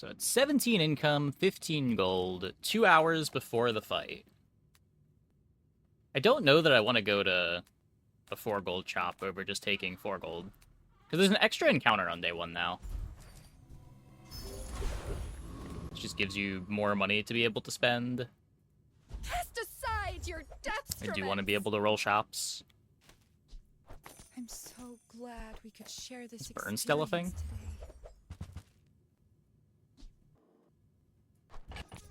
So it's 17 income, 15 gold, 2 hours before the fight. I don't know that I want to go to a 4 gold chop over just taking 4 gold. Because there's an extra encounter on day 1 now. Which just gives you more money to be able to spend. Cast aside your death. I do want to be able to roll shops. I'm so glad we could share this Is burn still a thing? today.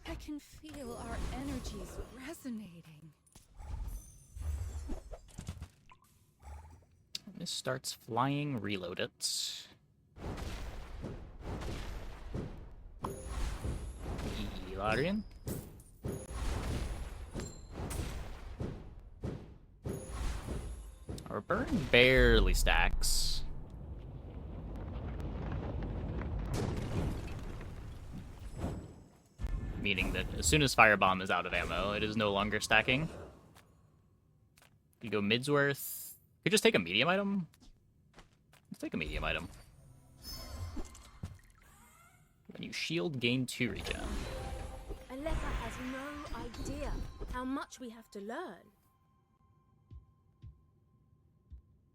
I can feel our energies resonating. This starts flying, reload it. Elarian. Our burn barely stacks. Meaning that as soon as Firebomb is out of ammo, it is no longer stacking. You go Midsworth. Could just take a medium item. Let's take a medium item. When you shield, gain 2 regen. Aleppa has no idea how much we have to learn.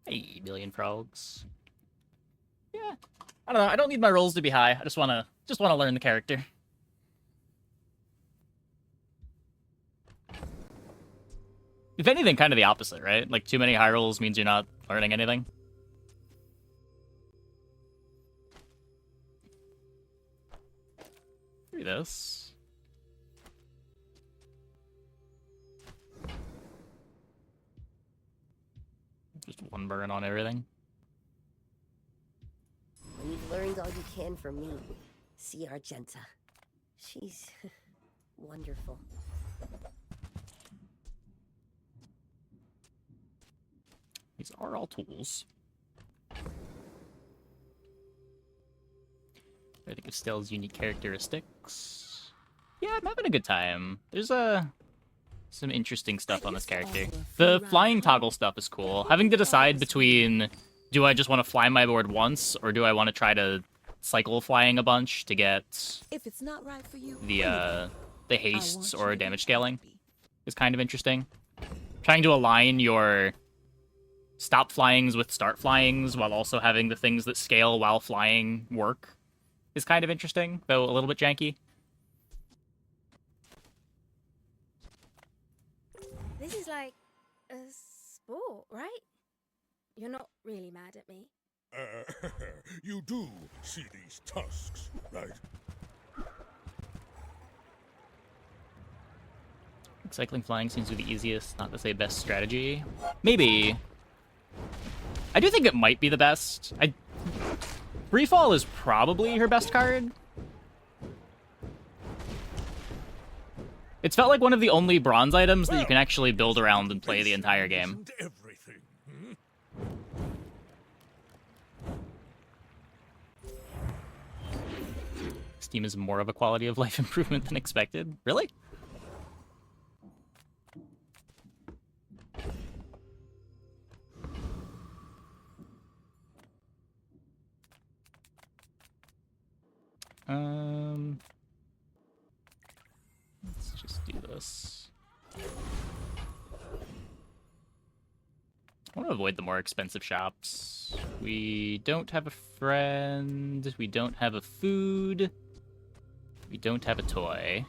Hey, million frogs. Yeah, I don't know. I don't need my rolls to be high. I just wanna learn the character. If anything, kind of the opposite, right? Like, too many high rolls means you're not learning anything. Do this. Just 1 burn on everything. When you've learned all you can from me, see Argenta. She's wonderful. These are all tools. I think of Stell's unique characteristics. Yeah, I'm having a good time. There's some interesting stuff on this character. The flying toggle stuff is cool. Having to decide between, do I just want to fly my board once, or do I want to try to cycle flying a bunch to get If it's not right for you, the hastes or damage scaling is kind of interesting. Trying to align your stop flyings with start flyings while also having the things that scale while flying work is kind of interesting, though a little bit janky. this is like a sport, right? You're not really mad at me. You do see these tusks, right? Cycling flying seems to be the easiest, not to say best strategy. Maybe. I do think it might be the best. Freefall is probably her best card. It's felt like one of the only bronze items that you can actually build around and play the entire game. Everything. Hmm? Steam is more of a quality of life improvement than expected. Really? Let's just do this. I want to avoid the more expensive shops. We don't have a friend. We don't have a food. We don't have a toy.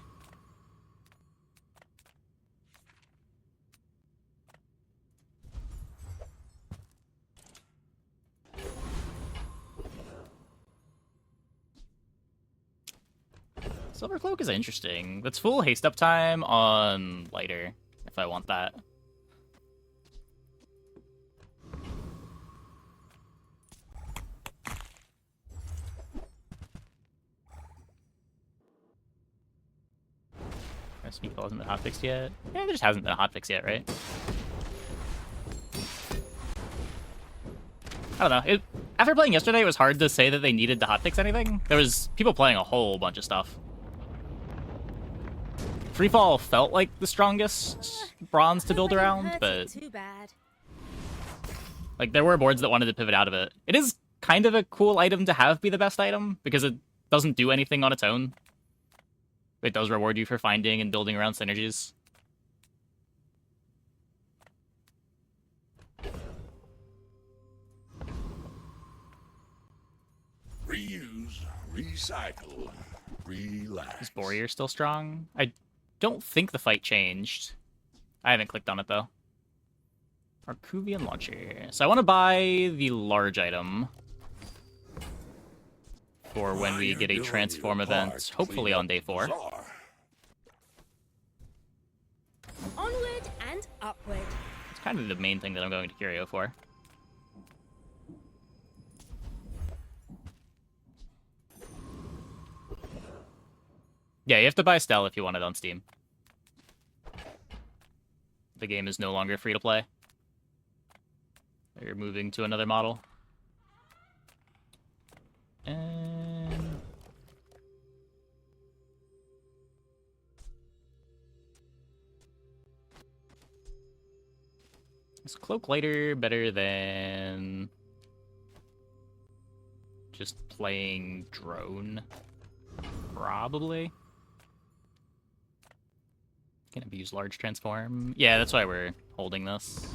Silver Cloak is interesting. That's full haste up time on lighter, if I want that. Speak hasn't been hotfixed yet. Yeah, there just hasn't been a hotfix yet, right? I don't know. After playing yesterday, it was hard to say that they needed to hotfix anything. There was people playing a whole bunch of stuff. Freefall felt like the strongest bronze to build around, but Too bad. like there were boards that wanted to pivot out of it. It is kind of a cool item to have be the best item because it doesn't do anything on its own. It does reward you for finding and building around synergies. Reuse, recycle, relax. Is Borear still strong? I don't think the fight changed. I haven't clicked on it, though. Arcuvian Launcher. So I want to buy the large item for when we get a transform event, hopefully on day 4. Bazaar. Onward and upward. It's kind of the main thing that I'm going to Curio for. Yeah, you have to buy Stell if you want it on Steam. The game is no longer free to play. You're moving to another model. And... is Cloak Lighter better than just playing drone? Probably. Can abuse large transform. Yeah, that's why we're holding this.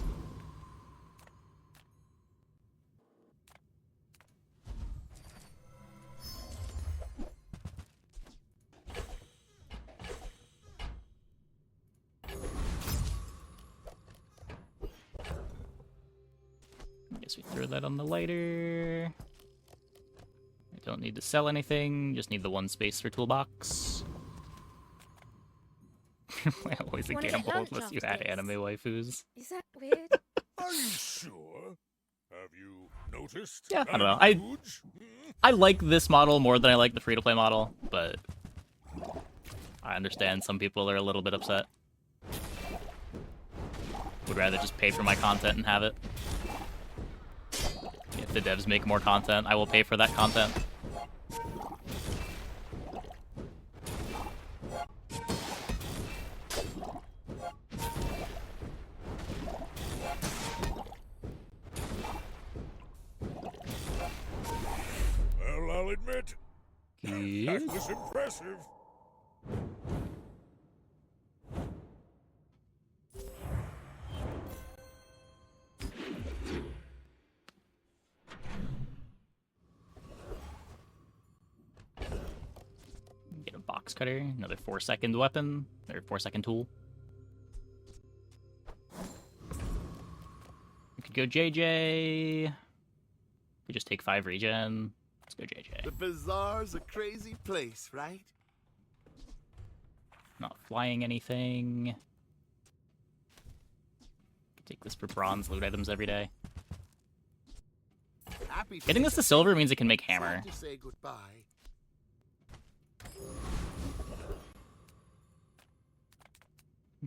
I guess we throw that on the lighter. I don't need to sell anything, just need the one space for toolbox. Always a Wanna get gamble lunch unless you after had this? anime waifus. Is that weird? Are you sure? Have you noticed? Yeah, I don't know. I'm huge? I like this model more than I like the free-to-play model, but I understand some people are a little bit upset. Would rather just pay for my content and have it. If the devs make more content, I will pay for that content. Well, I'll admit, Good. that was impressive. Get a box cutter, another 4-second weapon, or 4-second tool. We could go JJ. We just take 5 regen. Let's go JJ. The Bazaar's a crazy place, right? Not flying anything. Take this for bronze loot items every day. Happy Getting this to silver means it can make hammer. Time to say goodbye.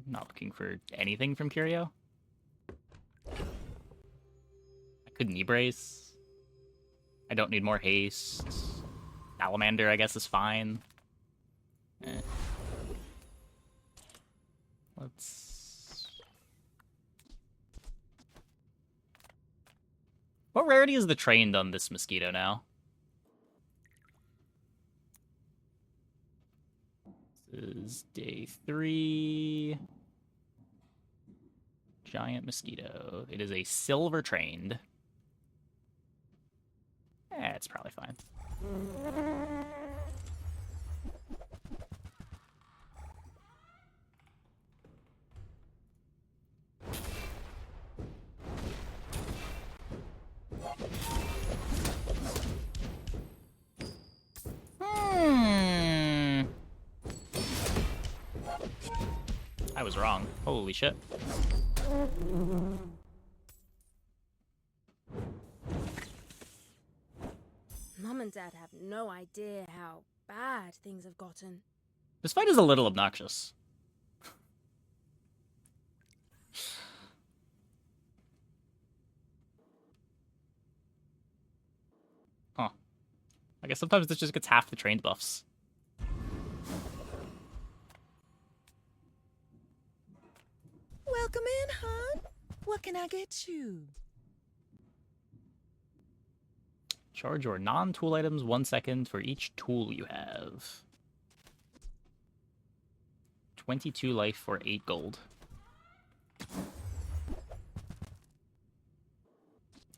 Not looking for anything from Curio. I could knee brace. I don't need more haste. Salamander, I guess, is fine. Eh. Let's... what rarity is the trained on this mosquito now? This is day 3. Giant mosquito. It is a silver trained. It's probably fine. I was wrong. Holy shit. Mom and Dad have no idea how bad things have gotten. This fight is a little obnoxious. Huh. I guess sometimes this just gets half the trained buffs. Welcome in, hon. What can I get you? Charge your non-tool items 1 second for each tool you have. 22 life for 8 gold.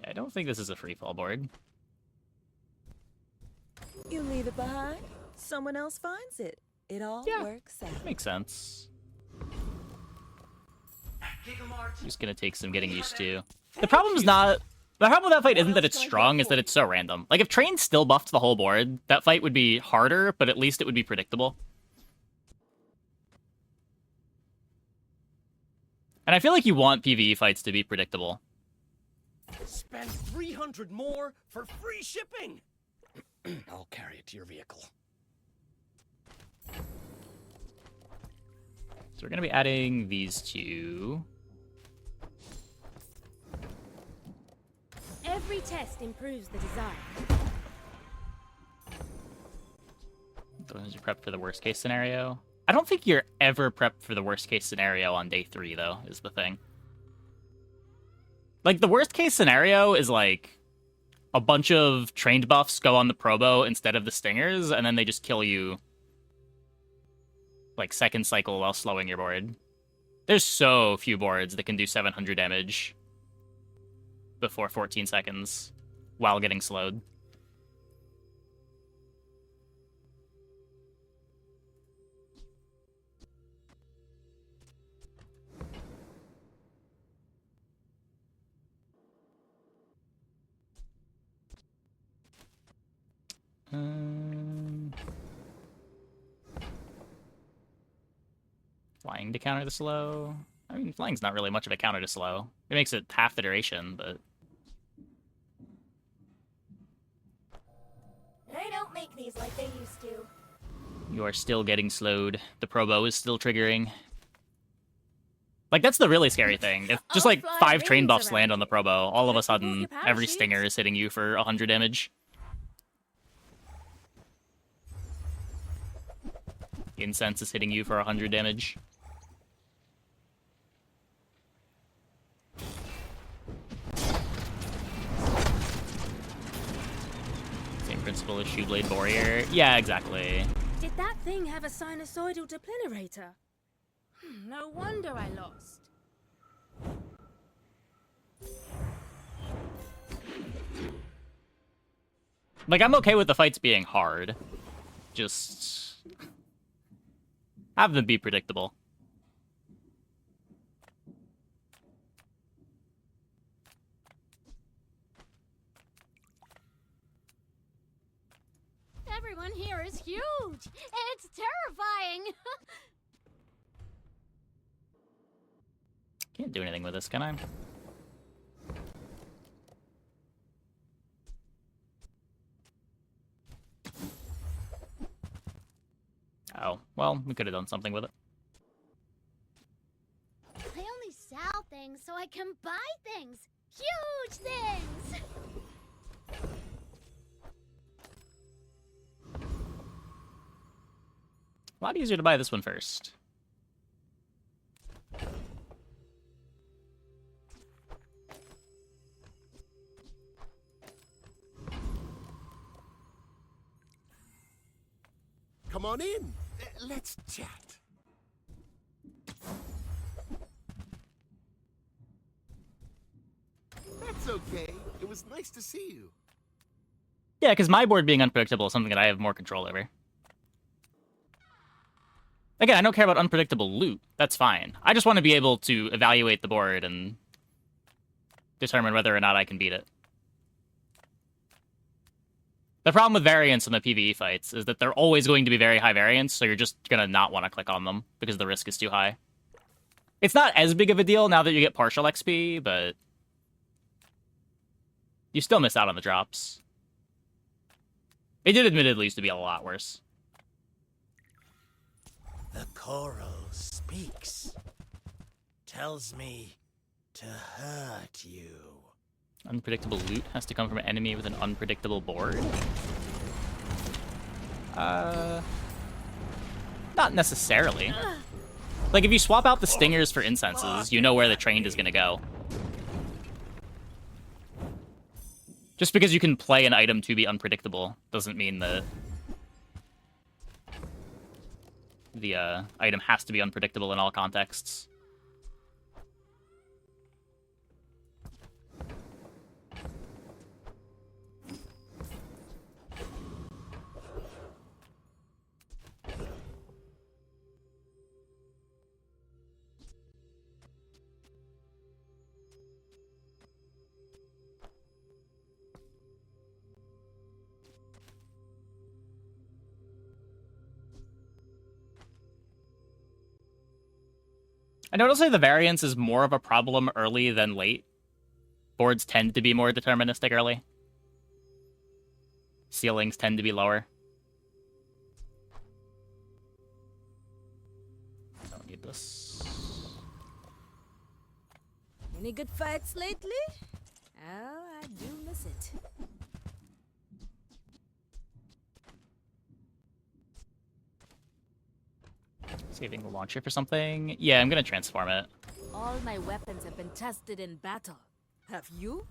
I don't think this is a free-fall board. You leave it behind, someone else finds it. It all works out. Makes sense. Just gonna take some getting used to. The problem with that fight isn't that it's strong, is that it's so random. Like, if Train still buffed the whole board, that fight would be harder, but at least it would be predictable. And I feel like you want PvE fights to be predictable. Spend 300 more for free shipping! I'll carry it to your vehicle. So we're gonna be adding these two. Every test improves the design. Those are prepped for the worst case scenario. I don't think you're ever prepped for the worst case scenario on day 3, though, is the thing. Like, the worst case scenario is like a bunch of trained buffs go on the Probo instead of the Stingers, and then they just kill you like second cycle while slowing your board. There's so few boards that can do 700 damage before 14 seconds while getting slowed. Flying to counter the slow. I mean, flying's not really much of a counter to slow. It makes it half the duration, but... They don't make these like they used to. You are still getting slowed. The Probo is still triggering. Like, that's the really scary thing. If just like 5 train buffs land on the Probo, all of a sudden, every Stinger is hitting you for 100 damage. Incense is hitting you for 100 damage. Same principle as Shoeblade Warrior. Yeah, exactly. Did that thing have a sinusoidal deplenerator? No wonder I lost. Like, I'm okay with the fights being hard. Just... have them be predictable. Everyone here is huge! It's terrifying! Can't do anything with this, can I? Oh, well, we could have done something with it. I only sell things so I can buy things! Huge things! A lot easier to buy this one first. Come on in. Let's chat. That's okay. It was nice to see you. Yeah, because my board being unpredictable is something that I have more control over. Again, I don't care about unpredictable loot. That's fine. I just want to be able to evaluate the board and determine whether or not I can beat it. The problem with variance in the PvE fights is that they're always going to be very high variance, so you're just going to not want to click on them because the risk is too high. It's not as big of a deal now that you get partial XP, but you still miss out on the drops. It did admittedly used to be a lot worse. The coral speaks. Tells me to hurt you. Unpredictable loot has to come from an enemy with an unpredictable board. Not necessarily. Like, if you swap out the Stingers for Incenses, you know where the Trained is gonna go. Just because you can play an item to be unpredictable doesn't mean that the item has to be unpredictable in all contexts. I notice that the variance is more of a problem early than late. Boards tend to be more deterministic early. Ceilings tend to be lower. Don't need this. Any good fights lately? Oh, I do miss it. Saving the launcher for something? Yeah, I'm gonna transform it. All my weapons have been tested in battle. Have you?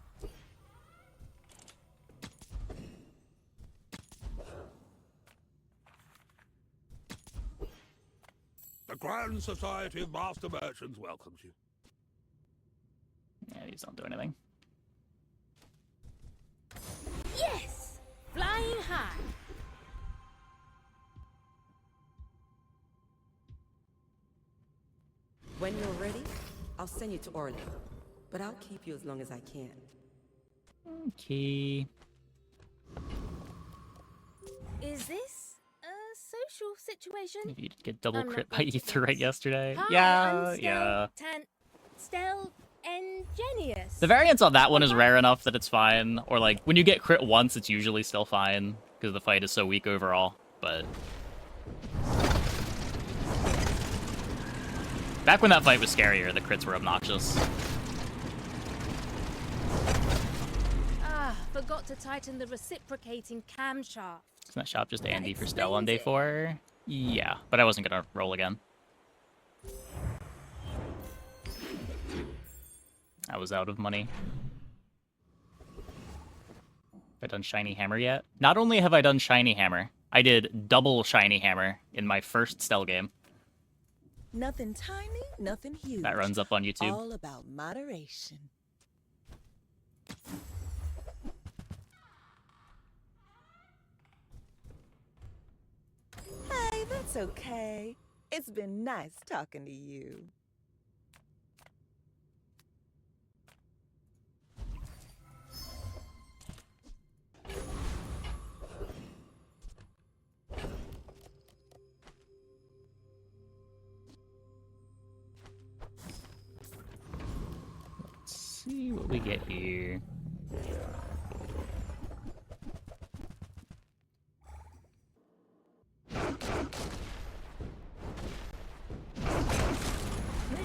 The Grand Society of Master Merchants welcomes you. Yeah, these don't do anything. Yes! Flying high. When you're ready, I'll send you to Orlando. But I'll keep you as long as I can. Okay. Is this a social situation? Maybe you did get double I'm not crit by going to Ether right this. yesterday. Hi, Yeah, I'm yeah. Stel Ingenious. The variance on that one is rare enough that it's fine. Or like, when you get crit once, it's usually still fine. Because the fight is so weak overall. But back when that fight was scarier, the crits were obnoxious. Ah, forgot to tighten the reciprocating camshaft. Isn't that shop just That Andy for explains Stell on day it. 4? Yeah, but I wasn't gonna roll again. I was out of money. Have I done Shiny Hammer yet? Not only have I done Shiny Hammer, I did double Shiny Hammer in my first Stell game. Nothing tiny, nothing huge. That runs up on YouTube. All about moderation. Hey, that's okay. It's been nice talking to you. Let's see what we get here.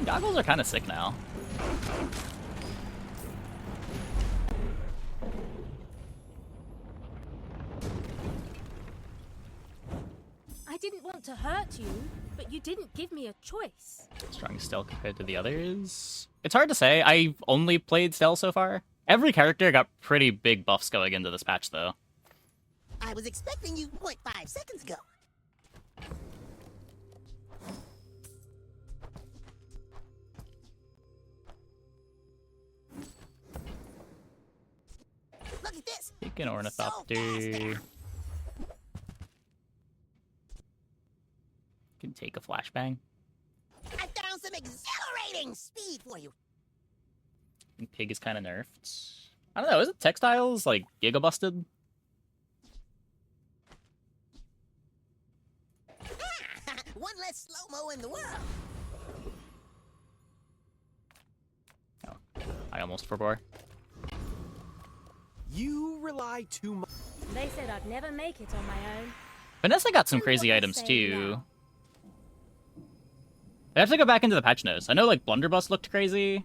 Goggles are kind of sick now. I didn't want to hurt you, but you didn't give me a choice. Strong Stell compared to the others. It's hard to say. I've only played Stell so far. Every character got pretty big buffs going into this patch, though. I was expecting you 0.5 seconds ago. Look at this. Take an Ornithopter. Can take a Flashbang. I found some exhilarating speed for you. And Pig is kind of nerfed. I don't know, isn't Textiles, like, Giga Busted? One less slow-mo in the world. Oh, I almost forbore. You rely too much. They said I'd never make it on my own. Vanessa got some Wonder crazy what they're items, saying too. now. I have to go back into the patch notes. I know, like, Blunderbuss looked crazy.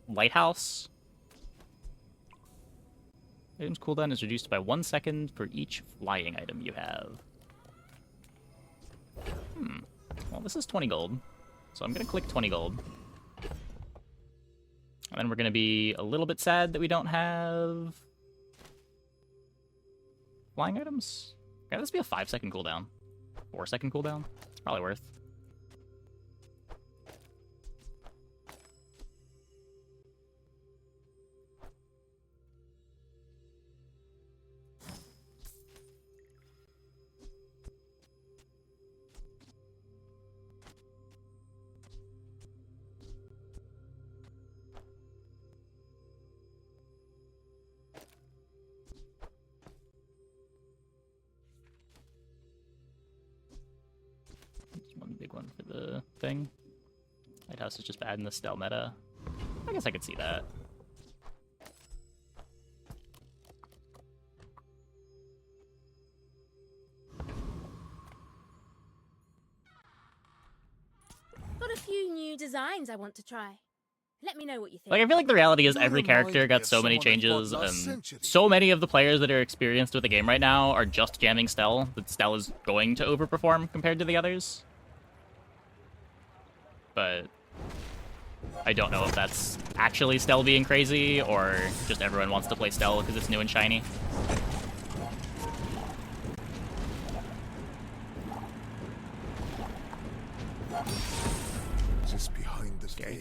Lighthouse. Item's cooldown is reduced by 1 second for each flying item you have. Well, this is 20 gold. So I'm gonna click 20 gold. And then we're going to be a little bit sad that we don't have flying items. Can this be a 5-second cooldown? 4-second cooldown? It's probably worth. One big one for the thing. Lighthouse is just bad in the stealth meta. I guess I could see that. Got a few new designs I want to try. Let me know what you think. Like, I feel like the reality is Not every a character mind got if so many someone had changes, fought and last century. so many of the players that are experienced with the game right now are just jamming Stell, that Stell is going to overperform compared to the others. But I don't know if that's actually Stell being crazy, or just everyone wants to play Stell because it's new and shiny. Just behind this veil,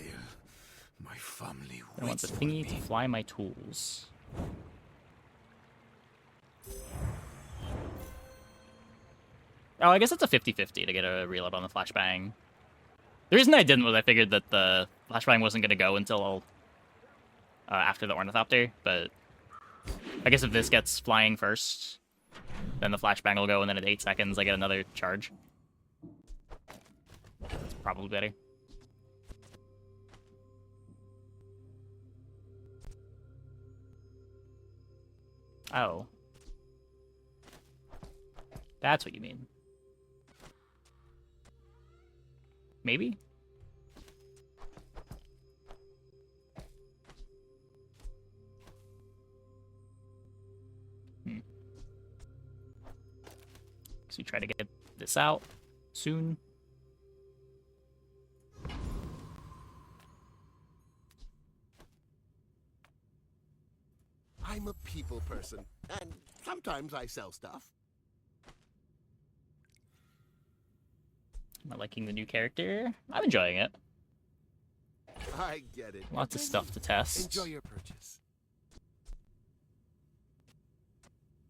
my family I want the waits for thingy to me. fly my tools. Oh, I guess it's a 50-50 to get a reload on the flashbang. The reason I didn't was I figured that the flashbang wasn't going to go until after the Ornithopter, but I guess if this gets flying first, then the flashbang will go, and then at 8 seconds I get another charge. That's probably better. Oh. That's what you mean. Maybe? So we try to get this out soon. I'm a people person, and sometimes I sell stuff. Am I liking the new character? I'm enjoying it. I get it. Lots of stuff to test. Enjoy your purchase.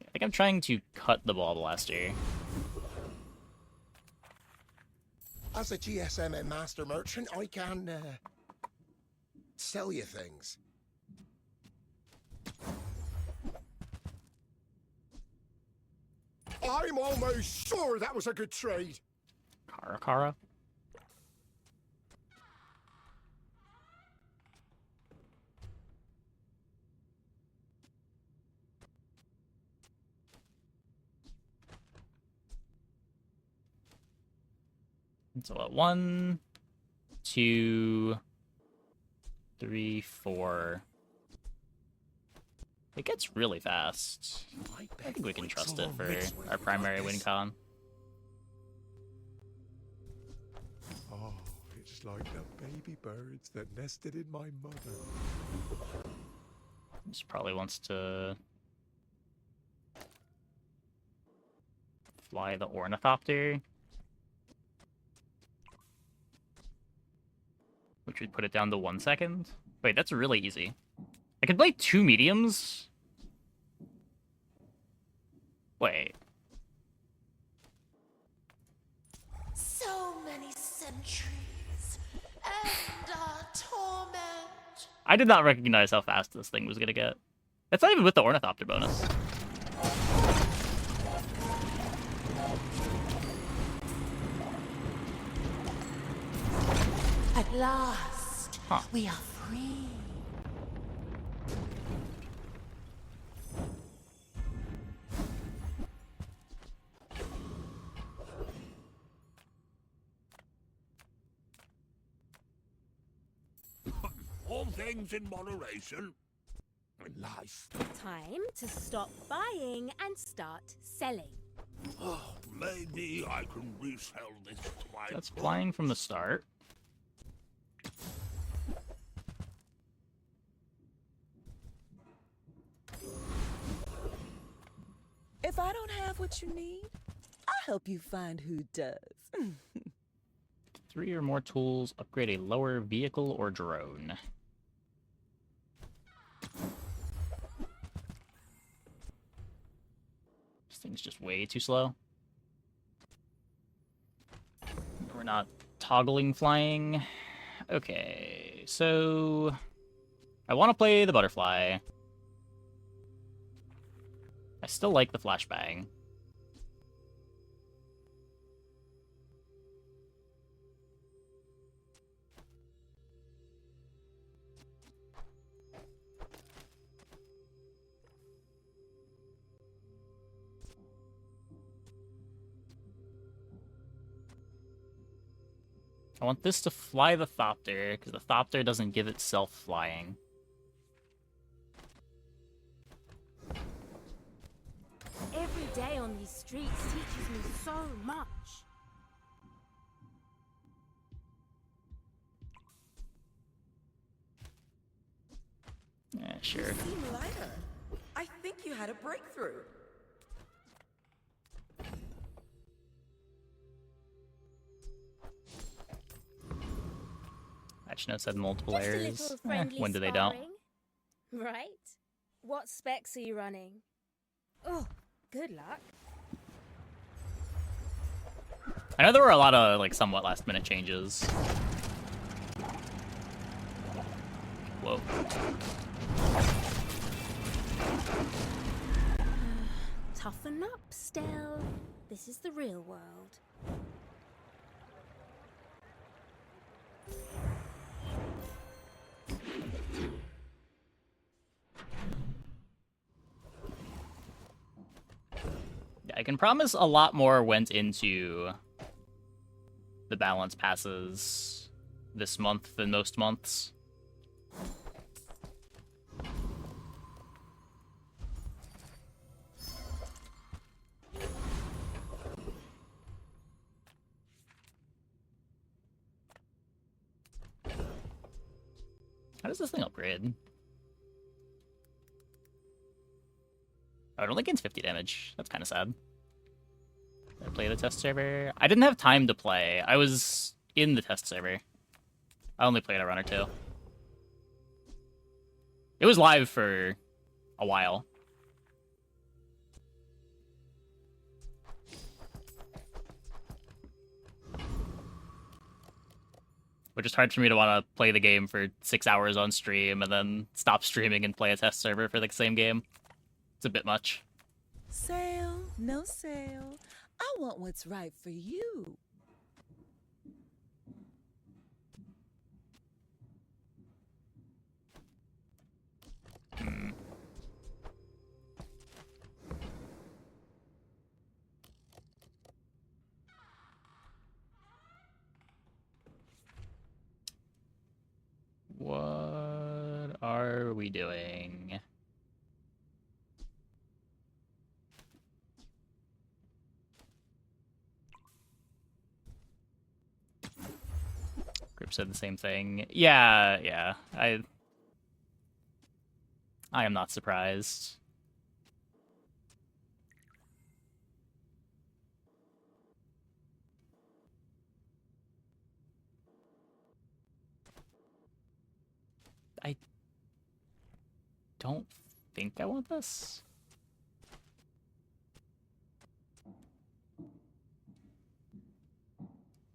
I think I'm trying to cut the ball blaster. As a GSM and master merchant, I can sell you things. I'm almost sure that was a good trade. Kara. So what? 1, 2, 3, 4. It gets really fast. I think we can trust it for our primary win con. Oh, it's like the baby birds that nested in my mother. This probably wants to fly the Ornithopter, which would put it down to 1 second. Wait, that's really easy. I could play 2 mediums? Wait. So many centuries and torment. I did not recognize how fast this thing was gonna get. That's not even with the Ornithopter bonus. At last, Huh. we are free. All things in moderation. Life. Time to stop buying and start selling. Oh, maybe I can resell this to my That's flying from the start. I don't have what you need, I'll help you find who does. 3 or more tools, upgrade a lower vehicle or drone. This thing's just way too slow. We're not toggling flying. Okay, so I want to play the butterfly. I still like the flashbang. I want this to fly the Thopter, because the Thopter doesn't give itself flying. Every day on these streets teaches me so much. Yeah, sure. You seem lighter. I think you had a breakthrough. Patch notes had multiple Just a errors. little friendly When do they don't? sparring, right? What specs are you running? Oh, good luck. I know there were a lot of like somewhat last minute changes. Whoa. Toughen up, Stell. This is the real world. Yeah, I can promise a lot more went into the balance passes this month than most months. How does this thing upgrade? Oh, it only gains 50 damage. That's kind of sad. Did I play the test server? I didn't have time to play. I was in the test server. I only played a run or two. It was live for a while. Which is hard for me to want to play the game for 6 hours on stream and then stop streaming and play a test server for the same game. It's a bit much. Sale, no sale. I want what's right for you. What are we doing? Grip said the same thing. Yeah. I am not surprised. I don't think I want this.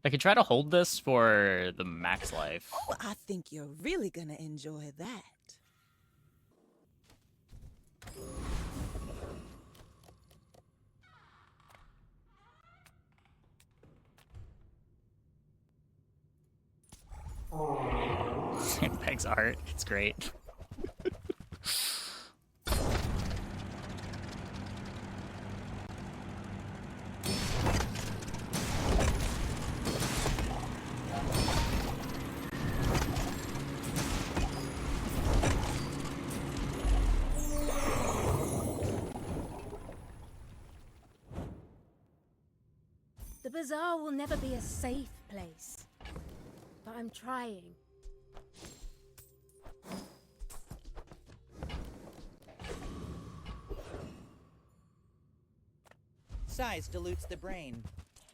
I could try to hold this for the max life. Oh, I think you're really gonna enjoy that. Peg's art. It's great. The bazaar will never be a safe place. But I'm trying. Size dilutes the brain.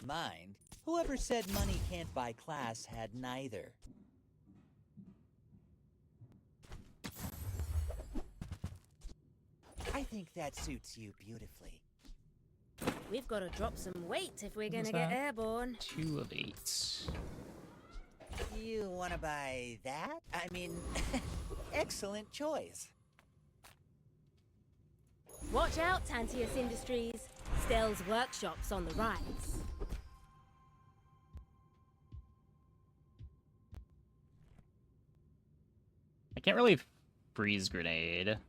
Mind, whoever said money can't buy class had neither. I think that suits you beautifully. We've got to drop some weight if we're What gonna was get that? airborne. 2 of 8. You wanna buy that? I mean, excellent choice. Watch out, Tantius Industries. Stell's workshop's on the rise. I can't really freeze grenade.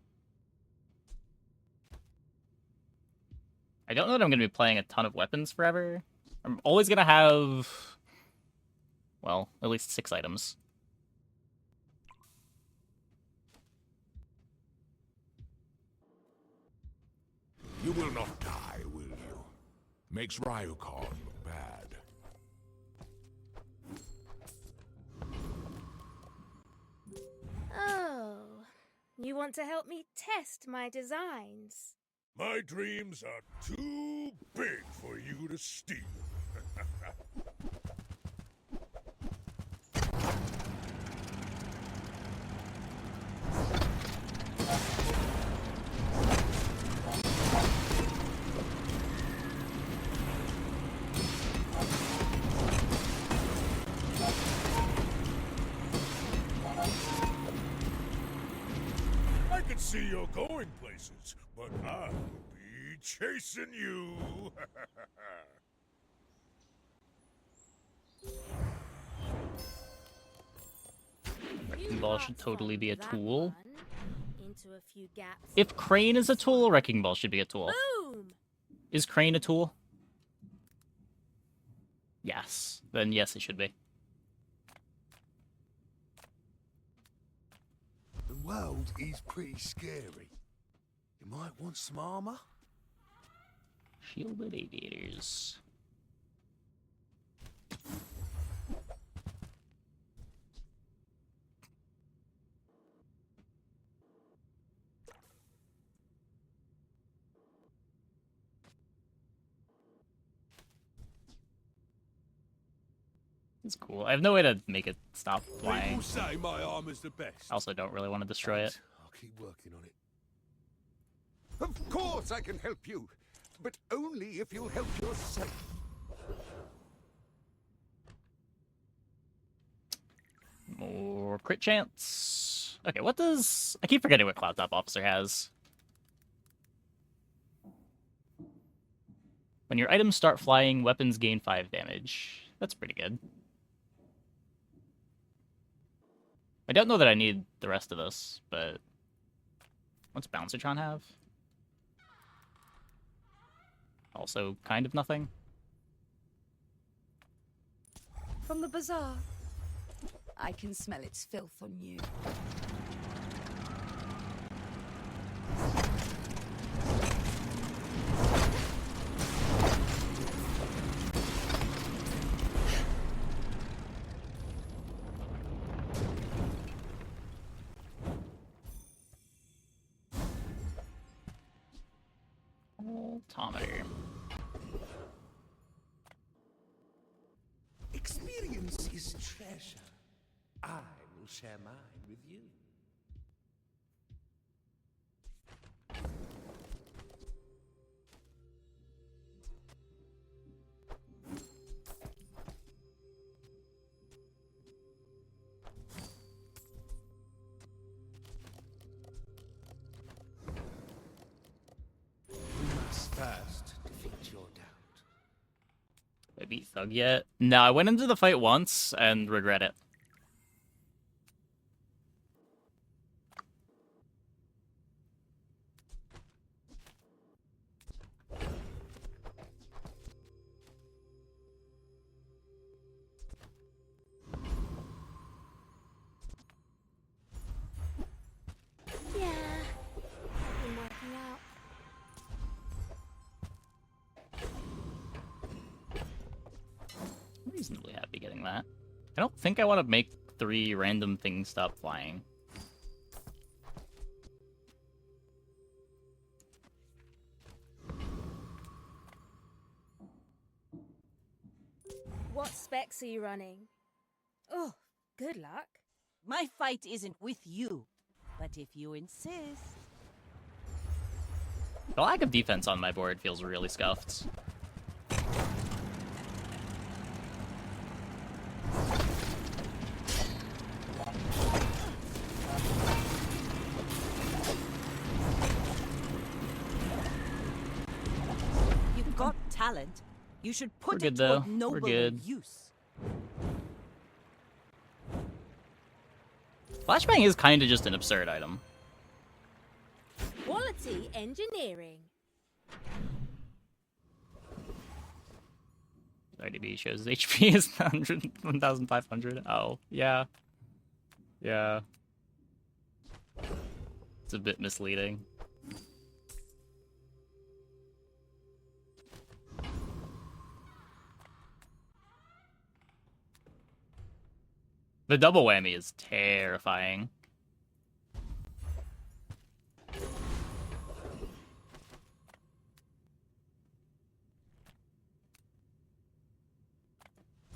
I don't know that I'm going to be playing a ton of weapons forever. I'm always going to have, well, at least 6 items. You will not die, will you? Makes Ryukan look bad. Oh, you want to help me test my designs? My dreams are too big for you to steal. I can see you're going places, but I'll be chasing you. Wrecking Ball should totally be a That tool. one into a few gaps. If Crane is a tool, Wrecking Ball should be a tool. Boom! Is Crane a tool? Yes. Then yes, it should be. The world is pretty scary. You might want some armor. Shielded aviators. It's cool. I have no way to make it stop flying. People say my armor's the best. I also don't really want to destroy it. I'll keep working on it. Of course I can help you, but only if you help yourself. More crit chance. Okay, what does... I keep forgetting what Cloud Top Officer has. When your items start flying, weapons gain 5 damage. That's pretty good. I don't know that I need the rest of this, but... What's Bouncertron have? Also kind of nothing. From the Bazaar. I can smell its filth on you. Voltometer. Experience is treasure. I will share mine with you. First, defeat your doubt. Did I beat Thug yet? No, I went into the fight once and regret it. Yeah, I've been working out. I'm reasonably happy getting that. I don't think I want to make 3 random things stop flying. What specs are you running? Oh, good luck. My fight isn't with you, but if you insist. The lack of defense on my board feels really scuffed. You've got talent. You should We're put good, it though. toward We're nobler good. use. Flashbang is kind of just an absurd item. Quality engineering. IDB shows his HP is 1,500. Oh, yeah. Yeah. It's a bit misleading. The double whammy is terrifying.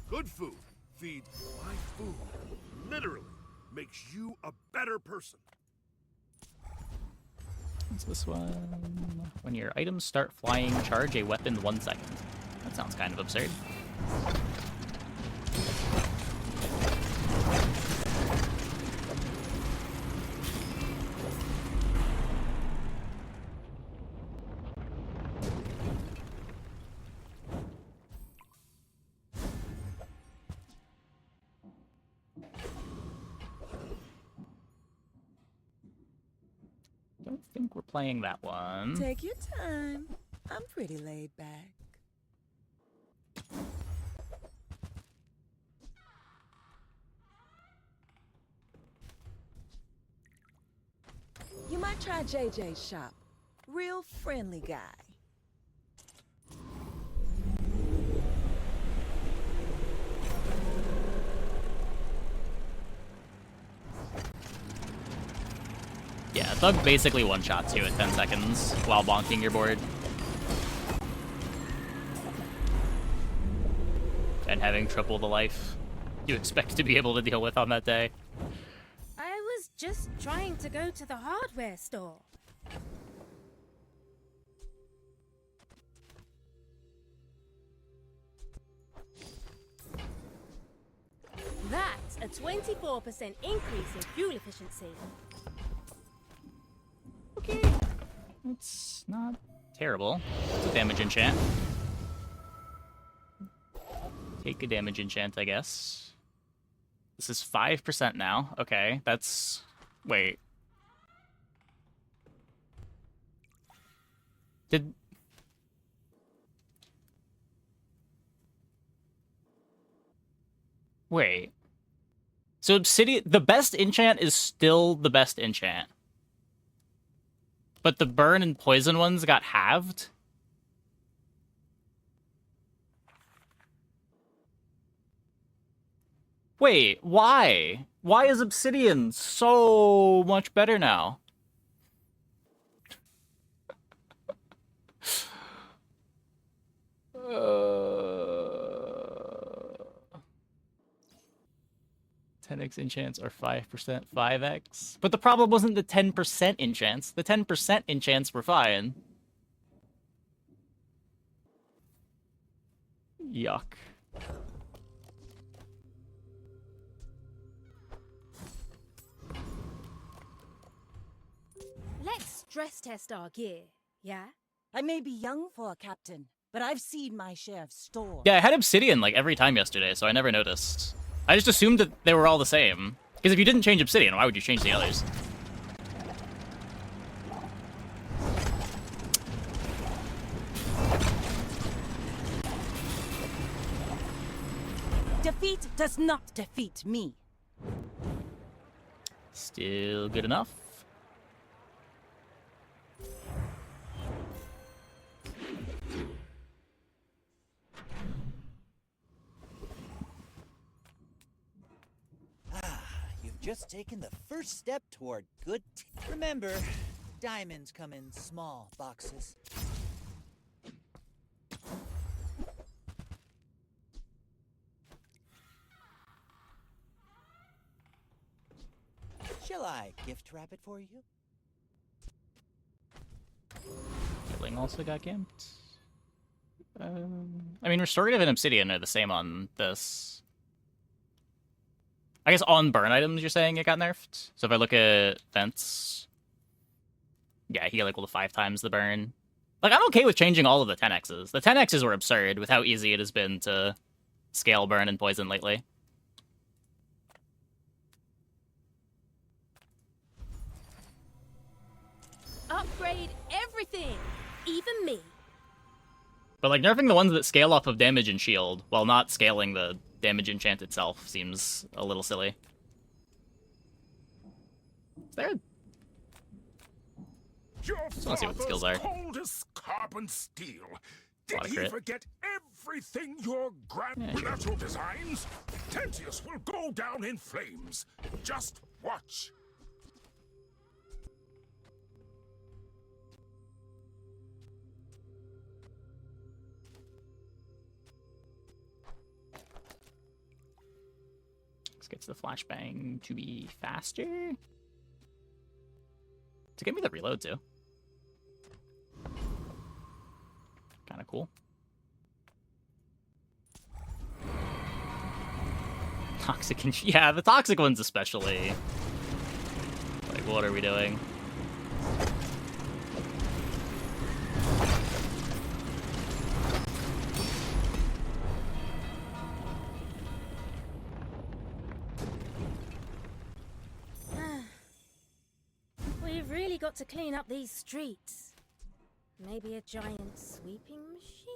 Good food feeds my food. Literally makes you a better person. What's this one? When your items start flying, charge a weapon 1 second. That sounds kind of absurd. Don't think we're playing that one. Take your time. I'm pretty laid back. You might try JJ's shop. Real friendly guy. Yeah, Thug basically one-shots you at 10 seconds while bonking your board. And having triple the life you expect to be able to deal with on that day. I was just trying to go to the hardware store. That's a 24% increase in fuel efficiency. Okay. It's not terrible. It's a damage enchant. Take a damage enchant, I guess. This is 5% now. Okay, that's... Wait. Did... Wait. So Obsidian... The best enchant is still the best enchant. But the burn and poison ones got halved? Wait, why? Why is Obsidian so much better now? Uh... 10x enchants are 5%, 5x. But the problem wasn't the 10% enchants. The 10% enchants were fine. Yuck. Let's stress test our gear, yeah? I may be young for a captain, but I've seen my share of stores. Yeah, I had Obsidian like every time yesterday, so I never noticed. I just assumed that they were all the same. Because if you didn't change Obsidian, why would you change the others? Defeat does not defeat me. Still good enough. You've just taken the first step toward good. Remember, diamonds come in small boxes. Shall I gift wrap it for you? Killing also got gimped. I mean, Restorative and Obsidian are the same on this. I guess on burn items, you're saying it got nerfed? So if I look at Vents, yeah, heal equal to 5 times the burn. Like, I'm okay with changing all of the 10x's. The 10x's were absurd with how easy it has been to scale burn and poison lately. Upgrade everything, even me. But, like, nerfing the ones that scale off of damage and shield while not scaling the damage enchant itself seems a little silly. Is there... Your Just wanna see what the skills are. cold as carbon steel. A lot Did of he crit. forget everything your grandmaster designs? Tentius will go down in flames. Just watch. Let's get to the flashbang to be faster. To give me the reload, too. Kind of cool. Toxic and... Yeah, the toxic ones especially. Like, what are we doing? We've really got to clean up these streets. Maybe a giant sweeping machine?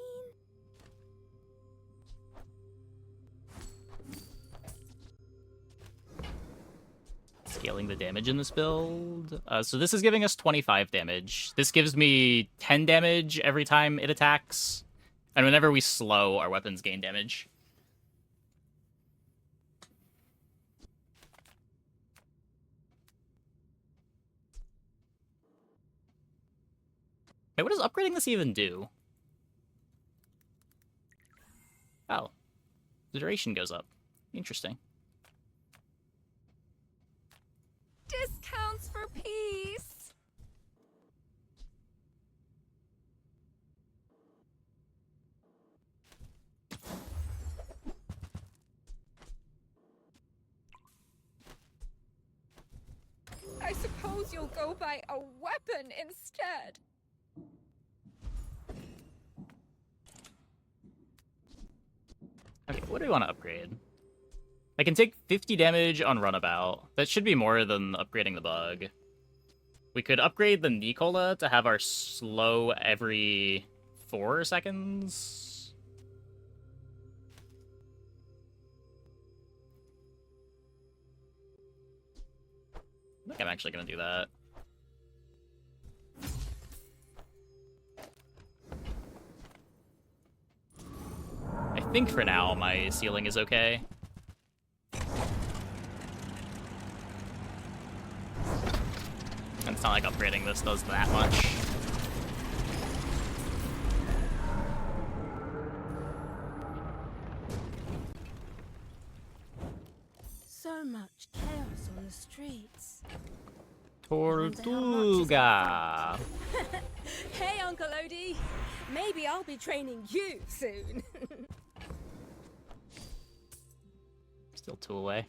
Scaling the damage in this build. So this is giving us 25 damage. This gives me 10 damage every time it attacks. And whenever we slow, our weapons gain damage. Hey, what does upgrading this even do? Oh. The duration goes up. Interesting. Discounts for peace. I suppose you'll go buy a weapon instead. Okay, what do we want to upgrade? I can take 50 damage on Runabout. That should be more than upgrading the bug. We could upgrade the Nicola to have our slow every 4 seconds. I think I'm actually going to do that. I think for now my ceiling is okay. And it's not like upgrading this does that much. So much chaos on the streets. Tortuga! Hey, Uncle Odie. Maybe I'll be training you soon. Still 2 away.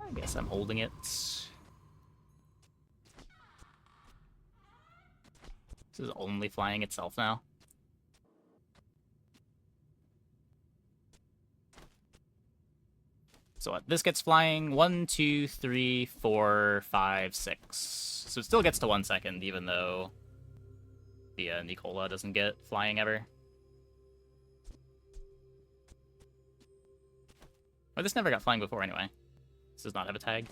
I guess I'm holding it. This is only flying itself now. So what? This gets flying 1, 2, 3, 4, 5, 6. So it still gets to 1 second, even though the Nicola doesn't get flying ever. Or this never got flying before anyway. This does not have a tag.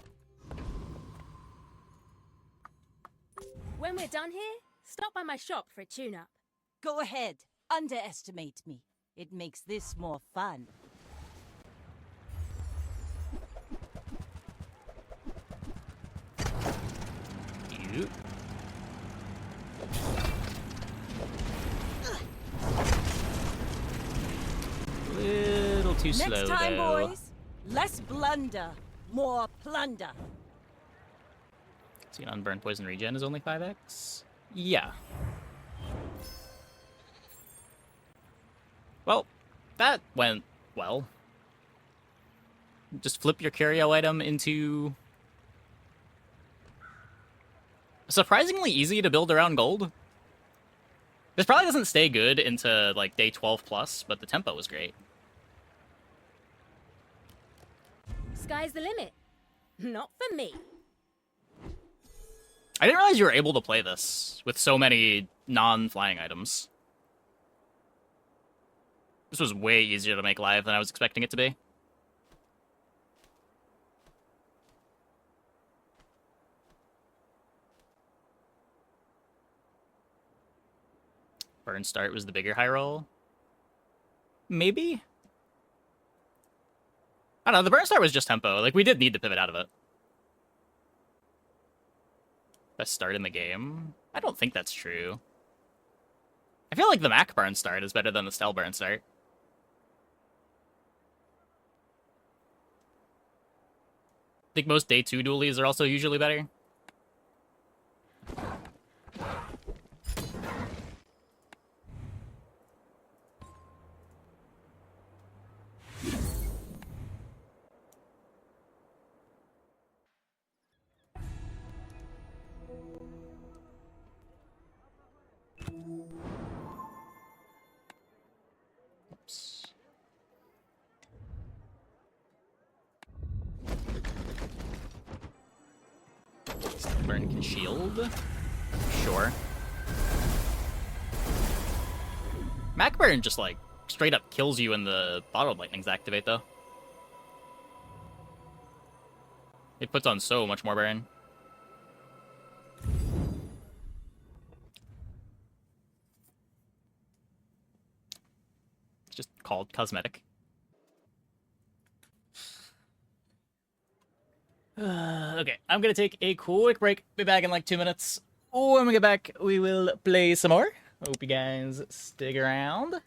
When we're done here, stop by my shop for a tune-up. Go ahead. Underestimate me. It makes this more fun. You. too slow, Next time, though. boys, less blunder, more plunder. See, an unburned poison regen is only 5x? Yeah. Well, that went well. Just flip your curio item into... surprisingly easy to build around gold. This probably doesn't stay good into, like, day 12 plus, but the tempo was great. Sky's the limit. Not for me. I didn't realize you were able to play this with so many non-flying items. This was way easier to make live than I was expecting it to be. Burn start was the bigger high roll. Maybe? I don't know, the burn start was just tempo. Like, we did need to pivot out of it. Best start in the game? I don't think that's true. I feel like the Mac burn start is better than the Stell burn start. I think most day 2 dualies are also usually better. Oops. Burn can shield. Sure. Macburn just, like, straight up kills you when the bottled lightnings activate, though. It puts on so much more burn. It's just called cosmetic. Okay, I'm gonna take a quick break. Be back in like 2 minutes. When we get back, we will play some more. Hope you guys stick around.